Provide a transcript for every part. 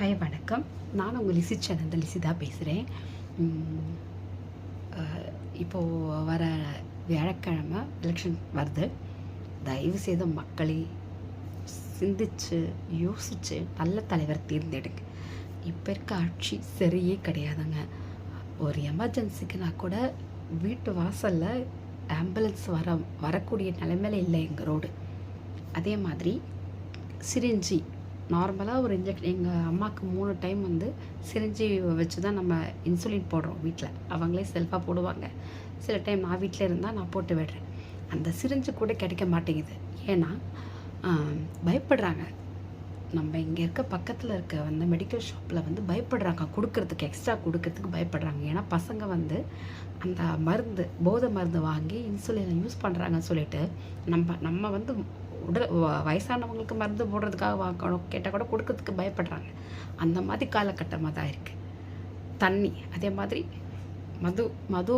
Hi வணக்கம். நான் உங்கள் லிசி சேனல் லிசி தான் பேசுகிறேன். இப்போது வர வியாழக்கிழமை எலெக்ஷன் வருது. தயவு செய்து மக்களே சிந்திச்சு யோசித்து நல்ல தலைவர் தேர்ந்தெடுங்க. இப்போ இருக்க ஆட்சி சரியே கிடையாதுங்க. ஒரு எமர்ஜென்சிக்குனா கூட வீட்டு வாசலில் ஆம்புலன்ஸ் வரக்கூடிய நிலைமையில இல்லை எங்கள் ரோடு. அதே மாதிரி சிரிஞ்சி நார்மலாக ஒரு இன்ஜெக்ஷன் எங்கள் அம்மாவுக்கு 3 டைம் சிரிஞ்சி வச்சு தான் நம்ம இன்சுலின் போடுறோம் வீட்டில். அவங்களே செல்ஃபாக போடுவாங்க. சில டைம் நான் வீட்டில் இருந்தால் நான் போட்டு விடுறேன். அந்த சிரிஞ்சு கூட கிடைக்க மாட்டேங்குது. ஏன்னா பயப்படுறாங்க. நம்ம இங்கே இருக்க பக்கத்தில் இருக்க மெடிக்கல் ஷாப்பில் பயப்படுறாங்க கொடுக்கறதுக்கு, எக்ஸ்ட்ரா கொடுக்கறதுக்கு பயப்படுறாங்க. ஏன்னா பசங்க அந்த மருந்து போதை மருந்து வாங்கி இன்சுலினை யூஸ் பண்ணுறாங்கன்னு சொல்லிட்டு நம்ம வயசானவங்களுக்கு மருந்து போடுறதுக்காக வாங்கணும் கேட்டால் கூட கொடுக்கறதுக்கு பயப்படுறாங்க. அந்த மாதிரி காலகட்டமாக தான் இருக்குது. தண்ணி அதே மாதிரி மது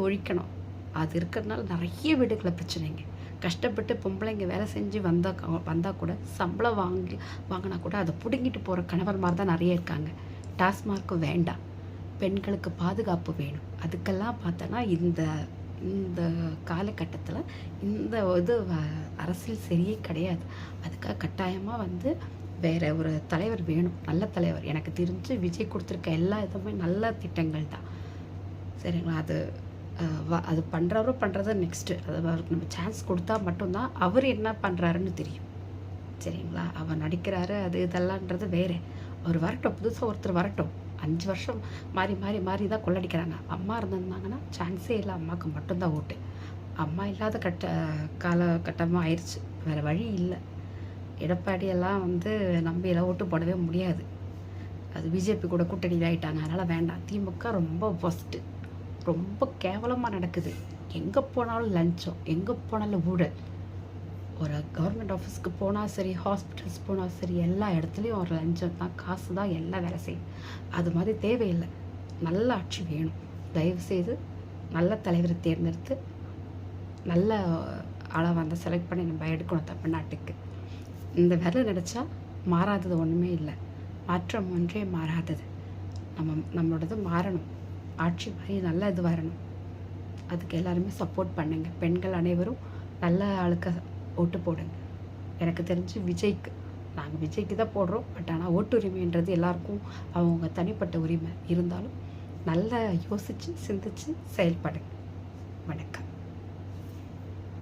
ஒழிக்கணும். அது இருக்கிறதுனால நிறைய வீடுகளில் பிரச்சனைங்க. கஷ்டப்பட்டு பொம்பளைங்க வேலை செஞ்சு வந்தால் கூட சம்பளம் வாங்கினா கூட அதை பிடுங்கிட்டு போகிற கணவன்மார் தான் நிறைய இருக்காங்க. டாஸ்மார்க்கு வேண்டாம், பெண்களுக்கு பாதுகாப்பு வேணும். அதுக்கெல்லாம் பார்த்தோன்னா இந்த காலகட்டத்தில் இந்த அரசியல் சரியே கிடையாது. அதுக்காக கட்டாயமாக வேறு ஒரு தலைவர் வேணும், நல்ல தலைவர். எனக்கு தெரிஞ்சு விஜய் கொடுத்துருக்க எல்லா இதுவுமே நல்ல திட்டங்கள் தான். சரிங்களா? அது பண்ணுறது நெக்ஸ்ட்டு. அவருக்கு நம்ம சான்ஸ் கொடுத்தா மட்டும்தான் அவர் என்ன பண்ணுறாருன்னு தெரியும். சரிங்களா? அவர் நடிக்கிறாரு இதெல்லாம்ன்றது வேறு. அவர் வரட்டும், புதுசாக ஒருத்தர் வரட்டும். 5 வருஷம் மாறி தான் கொள்ளடிக்கிறாங்க. அம்மா இருந்திருந்தாங்கன்னா சான்ஸே இல்லை. அம்மாவுக்கு மட்டும்தான் ஓட்டு. அம்மா இல்லாத காலகட்டமாக ஆயிடுச்சு. வேறு வழி இல்லை. எடப்பாடியெல்லாம் நம்பியெல்லாம் ஓட்டு போடவே முடியாது. அது பிஜேபி கூட கூட்டணி ஆகிட்டாங்க. அதனால் வேண்டாம். திமுக ரொம்ப ஃபஸ்ட்டு, ரொம்ப கேவலமாக நடக்குது. எங்கே போனாலும் லஞ்சம், எங்கே போனாலும் ஊழல். ஒரு கவர்மெண்ட் ஆஃபீஸ்க்கு போனால் சரி, ஹாஸ்பிட்டல்ஸ் போனால் சரி, எல்லா இடத்துலையும் ஒரு லஞ்சம் தான், காசு தான் எல்லாம் வேலை செய்யும். அது மாதிரி தேவையில்லை. நல்ல ஆட்சி வேணும். தயவுசெய்து நல்ல தலைவரை தேர்ந்தெடுத்து நல்ல ஆளாக செலக்ட் பண்ணி நம்ம எடுக்கணும் தமிழ்நாட்டுக்கு. இந்த வேலை நினச்சா மாறாதது ஒன்றுமே இல்லை. மாற்றம் ஒன்றே மாறாதது. நம்மளோடது மாறணும். ஆட்சி மாதிரி நல்ல இது வரணும். அதுக்கு எல்லாருமே சப்போர்ட் பண்ணுங்க. பெண்கள் அனைவரும் நல்ல ஆளுக்க ஓட்டு போடுங்க. எனக்கு தெரிஞ்சு நாங்கள் விஜய்க்கு தான் போடுறோம். பட் ஆனால் ஓட்டுரிமைன்றது எல்லாருக்கும் அவங்க தனிப்பட்ட உரிமை இருந்தாலும் நல்லா யோசித்து சிந்தித்து செயல்படுங்க. வணக்கம்.